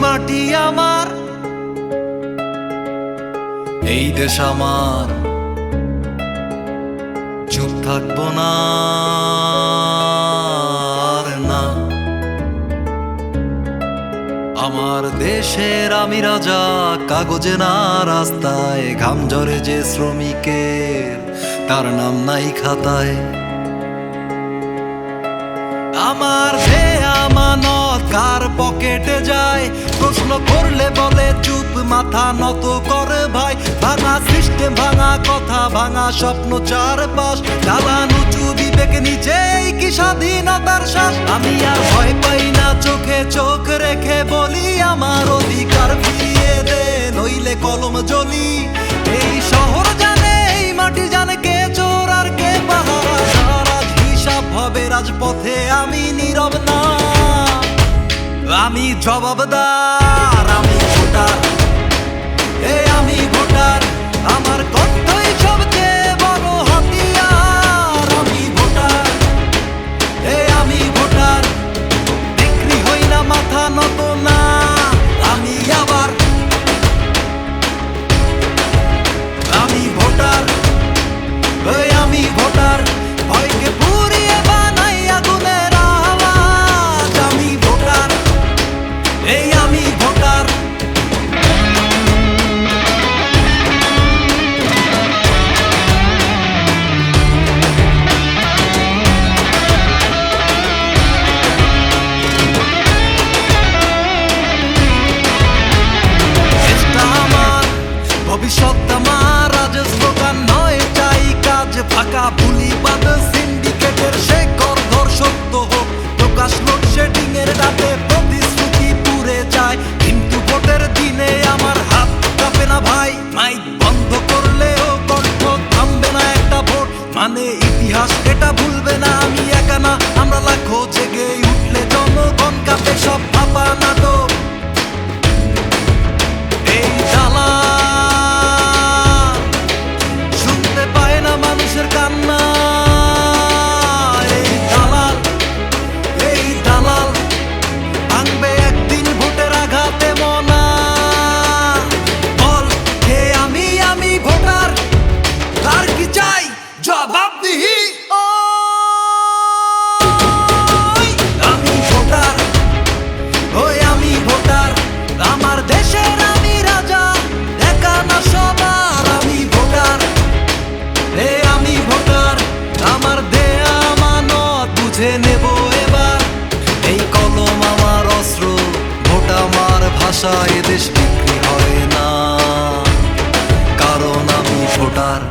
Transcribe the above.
মাটি আমার, এই দেশ আমার, চুপ থাকবো না আর না। আমার দেশের আমি রাজা, কাগজে না রাস্তায়, ঘাম ঝরে যে শ্রমিকের তার নাম নাই খাতায়। আমার যে আমানত কার পকেটে যায়, প্রশ্ন করলে বলে চুপ, মাথা নত করে ভাই। ভাঙা সিস্টেম, ভাঙা কথা, ভাঙা স্বপ্ন চারপাশ, দালান উঁচু বিবেক নিচেই কি স্বাধীনতার শ্বাস। আমি আর ভয় পাই না, চোখে চোখ রেখে বলি আমার অধিকার ফিরিয়ে দে, নইলে কলম জ্বলি। এই শহর জানে, এই মাটি জানে কে চোর আর কে পাহারাদার। আজ হিসাব হবে রাজপথে, আমি নীরব না, আমি জবাবদার। আমি ভোটার, আমি ভোটার, আমার কণ্ঠই সবচেয়ে বড় হাতিয়ার। আমি ভোটার, আমি ভোটার, বিক্রি হই না, মাথা নত না, আমি আবার। আমি ভোটার, আমি ভোটার, ভয়কে পুড়িয়ে বানাই আগুনের আওয়াজ। আমি ভোটার, আমি ভোটার। ভবিষ্যৎ আমার, আজ স্লোগান নয়, চাই কাজ। ফাঁকা বুলি বাদ সিন্ডিকেটের শেকর ধর, সত্য হোক প্রকাশ। লোডশেডিং এর ডাকে প্রতিশ্রুতি পুড়ে যায়, কিন্তু ভোটের দিনে আমার হাত কাঁপে না ভাই। মাইক বন্ধ করলেও কণ্ঠ থামবে না, একটা ভোট মানে ইতিহাস, এটা ভুলবে না। আমি একা না, আমরা লাখো জেগে উঠলে জনগণ কাঁপে, সব ভাবা নাটক। এই জ্বালা শুনতে পায় না মানুষের কান্না। এই দালাল, এই দালাল ভাঙবে একদিন ভোটের আঘাতে মনা। বল কে আমি, আমি ভোটার, তার কি চাই জবাবদিহি। আমি ভোটার, আমি ভোটার, আমার দেশের আমি রাজা, একা না সবার। আমি ভোটার, আমি ভোটার, আমার দেয়া আমানত বুঝে নেব এবার। এই কলম আমার অস্ত্র, ভোট আমার ভাষা, এদেশ বিক্রি হয় না, কারণ আমি ভোটার।